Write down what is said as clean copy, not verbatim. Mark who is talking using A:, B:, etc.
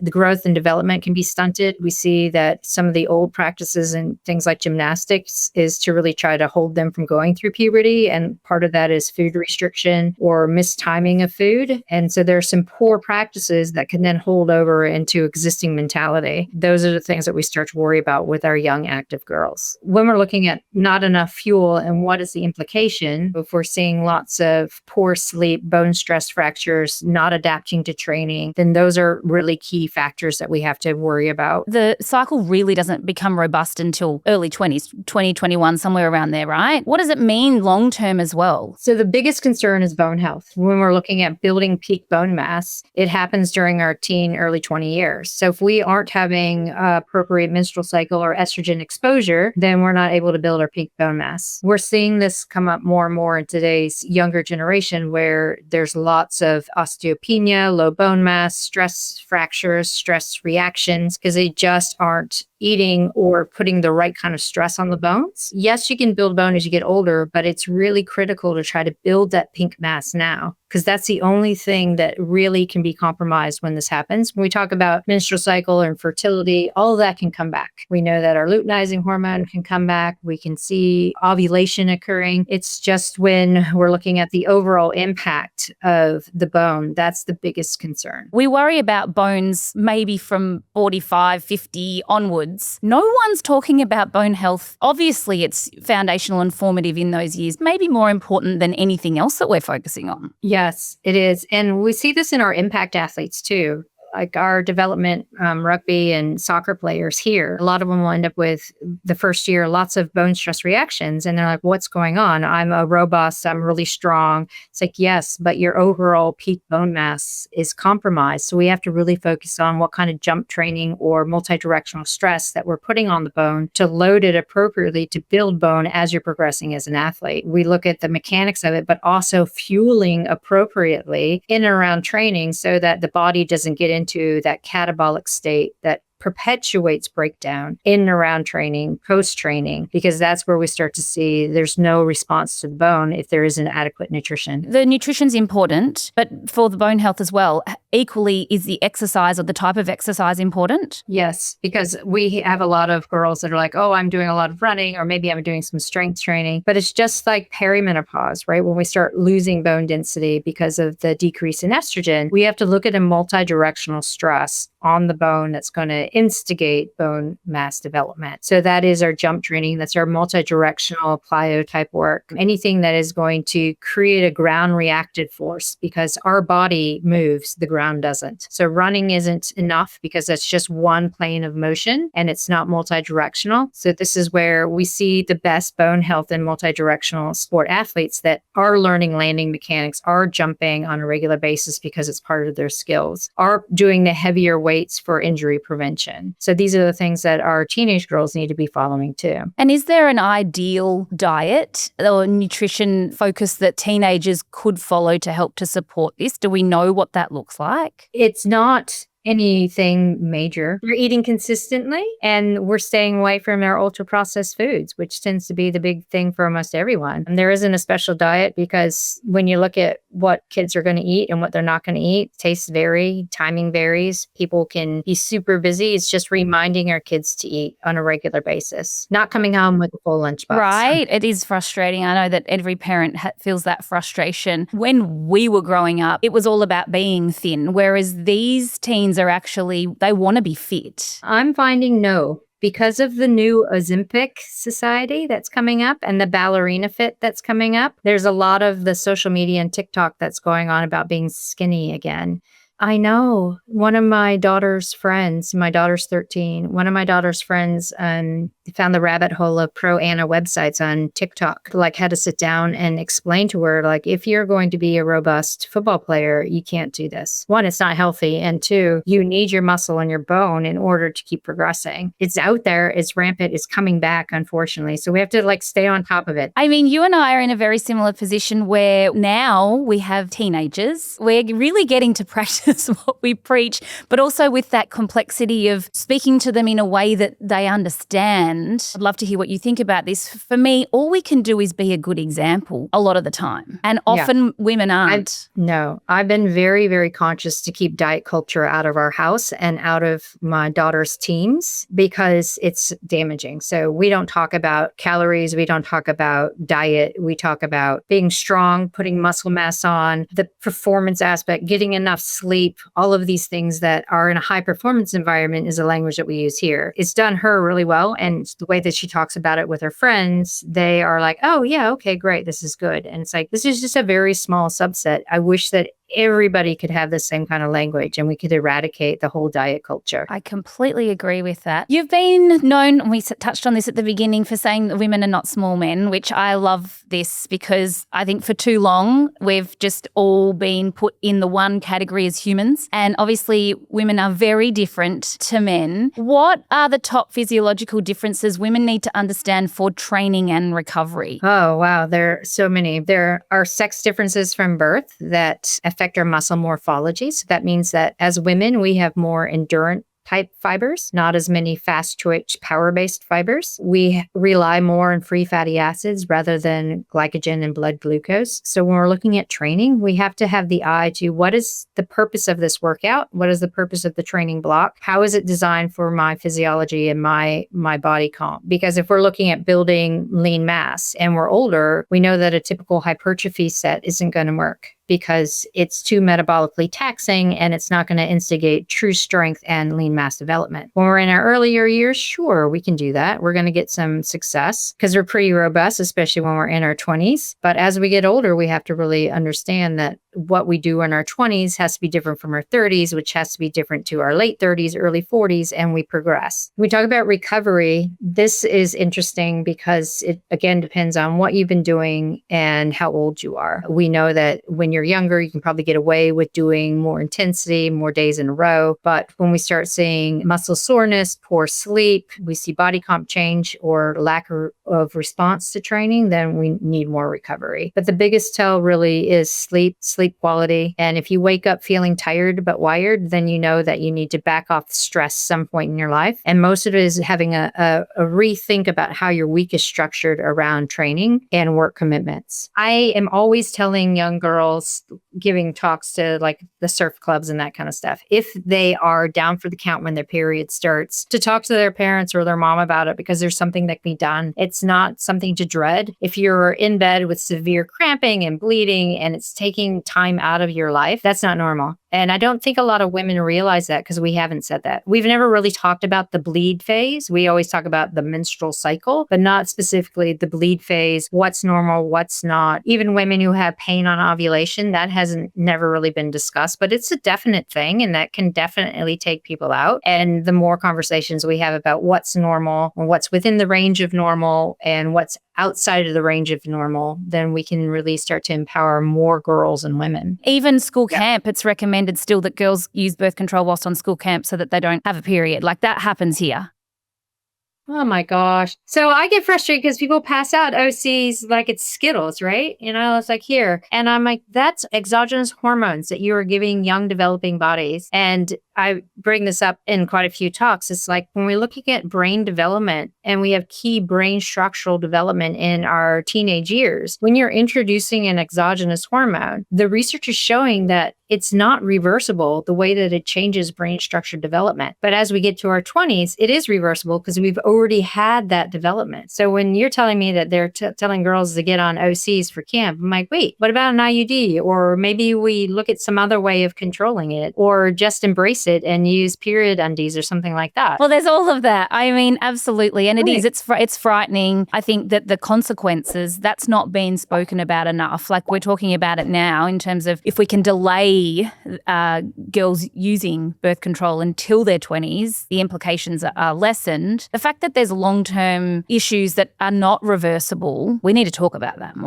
A: the growth and development can be stunted. We see that some of the old practices and things like gymnastics is to really try to hold them from going through puberty. And part of that is food restriction or mistiming of food. And so there's some poor practices that can then hold over into existing mentality. Those are the things that we start to worry about with our young active girls. When we're looking at not enough fuel and what is the implication, if we're seeing lots of poor sleep, bone stress fractures, not adapting to training, then those are really key factors that we have to worry about.
B: The cycle really doesn't become robust until early 20s, 2021, somewhere around there, right? What does it mean long term as well?
A: So the biggest concern is bone health. When we're looking at building peak bone mass, it happens during our teen, early 20 years. So if we aren't having appropriate menstrual cycle or estrogen exposure, then we're not able to build our peak bone mass. We're seeing this come up more and more in today's younger generation where there's lots of osteopenia, low bone mass, stress fractures, stress reactions, because they just aren't eating or putting the right kind of stress on the bones. Yes, you can build bone as you get older, but it's really critical to try to build that pink mass now, because that's the only thing that really can be compromised when this happens. When we talk about menstrual cycle and fertility, all of that can come back. We know that our luteinizing hormone can come back. We can see ovulation occurring. It's just when we're looking at the overall impact of the bone, that's the biggest concern.
B: We worry about bones maybe from 45, 50 onwards. No one's talking about bone health. Obviously, it's foundational and formative in those years, maybe more important than anything else that we're focusing on.
A: Yes, it is. And we see this in our impact athletes too. Like our development rugby and soccer players here, a lot of them will end up with the first year, lots of bone stress reactions. And they're like, what's going on? I'm a robust, I'm really strong. It's like, yes, but your overall peak bone mass is compromised. So we have to really focus on what kind of jump training or multi-directional stress that we're putting on the bone to load it appropriately to build bone as you're progressing as an athlete. We look at the mechanics of it, but also fueling appropriately in and around training so that the body doesn't get into that catabolic state that perpetuates breakdown in and around training, post-training, because that's where we start to see there's no response to the bone if there isn't adequate nutrition.
B: The nutrition's important, but for the bone health as well, equally is the exercise or the type of exercise important?
A: Yes, because we have a lot of girls that are like, oh, I'm doing a lot of running, or maybe I'm doing some strength training, but it's just like perimenopause, right? When we start losing bone density because of the decrease in estrogen, we have to look at a multi-directional stress on the bone that's going to instigate bone mass development. So that is our jump training. That's our multi-directional plyo type work. Anything that is going to create a ground reactive force, because our body moves, the ground doesn't. So running isn't enough because that's just one plane of motion and it's not multi-directional. So this is where we see the best bone health in multi-directional sport athletes that are learning landing mechanics, are jumping on a regular basis because it's part of their skills, are doing the heavier weights for injury prevention. So these are the things that our teenage girls need to be following too.
B: And is there an ideal diet or nutrition focus that teenagers could follow to help to support this? Do we know what that looks like?
A: It's not anything major. We're eating consistently and we're staying away from our ultra processed foods, which tends to be the big thing for almost everyone. And there isn't a special diet because when you look at what kids are going to eat and what they're not going to eat, tastes vary, timing varies. People can be super busy. It's just reminding our kids to eat on a regular basis, not coming home with a full lunchbox.
B: Right. It is frustrating. I know that every parent feels that frustration. When we were growing up, it was all about being thin, whereas these teens are actually, they want to be fit.
A: I'm finding no. Because of the new Ozempic society that's coming up and the ballerina fit that's coming up, there's a lot of the social media and TikTok that's going on about being skinny again. I know one of my daughter's friends, my daughter's 13, one of my daughter's friends found the rabbit hole of pro Anna websites on TikTok, like had to sit down and explain to her, like, if you're going to be a robust football player, you can't do this. One, it's not healthy. And two, you need your muscle and your bone in order to keep progressing. It's out there. It's rampant. It's coming back, unfortunately. So we have to stay on top of it.
B: I mean, you and I are in a very similar position where now we have teenagers. We're really getting to practice what we preach, but also with that complexity of speaking to them in a way that they understand. and I'd love to hear what you think about this. For me, all we can do is be a good example a lot of the time. And often women aren't.
A: No, I've been very, very conscious to keep diet culture out of our house and out of my daughter's teams because it's damaging. So we don't talk about calories. We don't talk about diet. We talk about being strong, putting muscle mass on, the performance aspect, getting enough sleep, all of these things that are in a high performance environment is a language that we use here. It's done her really well. And the way that she talks about it with her friends, they are like, oh yeah, okay, great. This is good. And it's like, this is just a very small subset. I wish that everybody could have the same kind of language and we could eradicate the whole diet culture.
B: I completely agree with that. You've been known, and we touched on this at the beginning, for saying that women are not small men, which I love this because I think for too long we've just all been put in the one category as humans. And obviously women are very different to men. What are the top physiological differences women need to understand for training and recovery?
A: Oh, wow. There are so many. There are sex differences from birth that affect our muscle morphology. So that means that as women, we have more endurance type fibers, not as many fast twitch power-based fibers. We rely more on free fatty acids rather than glycogen and blood glucose. So when we're looking at training, we have to have the eye to what is the purpose of this workout? What is the purpose of the training block? How is it designed for my physiology and my body comp? Because if we're looking at building lean mass and we're older, we know that a typical hypertrophy set isn't going to work because it's too metabolically taxing and it's not going to instigate true strength and lean mass development. When we're in our earlier years, sure, we can do that. We're going to get some success because we're pretty robust, especially when we're in our 20s. But as we get older, we have to really understand that what we do in our 20s has to be different from our 30s, which has to be different to our late 30s, early 40s, and we progress. When we talk about recovery, this is interesting because it, again, depends on what you've been doing and how old you are. We know that when you're younger, you can probably get away with doing more intensity, more days in a row. But when we start seeing muscle soreness, poor sleep, we see body comp change or lack of response to training, then we need more recovery. But the biggest tell really is sleep quality. And if you wake up feeling tired but wired, then you know that you need to back off stress some point in your life. And most of it is having a rethink about how your week is structured around training and work commitments. I am always telling young girls, giving talks to like the surf clubs and that kind of stuff, if they are down for the count when their period starts, to talk to their parents or their mom about it because there's something that can be done. It's not something to dread. If you're in bed with severe cramping and bleeding and it's taking time out of your life, that's not normal. And I don't think a lot of women realize that because we haven't said that. We've never really talked about the bleed phase. We always talk about the menstrual cycle, but not specifically the bleed phase, what's normal, what's not. Even women who have pain on ovulation, that hasn't never really been discussed, but it's a definite thing and that can definitely take people out. And the more conversations we have about what's normal and what's within the range of normal and what's outside of the range of normal, then we can really start to empower more girls and women.
B: Even school camp, it's recommended still that girls use birth control whilst on school camp so that they don't have a period. Like that happens here.
A: Oh my gosh. So I get frustrated because people pass out OCs like it's Skittles, right? You know, it's like here. And I'm like, that's exogenous hormones that you are giving young developing bodies. And I bring this up in quite a few talks. It's like when we're looking at brain development and we have key brain structural development in our teenage years, when you're introducing an exogenous hormone, the research is showing that it's not reversible the way that it changes brain structure development. But as we get to our 20s, it is reversible because we've already had that development. So when you're telling me that they're telling girls to get on OCs for camp, I'm like, wait, what about an IUD? Or maybe we look at some other way of controlling it or just embrace it and use period undies or something like that.
B: Well, there's all of that. I mean, absolutely. And it's frightening. I think that the consequences, that's not been spoken about enough. Like we're talking about it now in terms of if we can delay girls using birth control until their 20s, the implications are lessened. The fact that there's long-term issues that are not reversible, we need to talk about that more.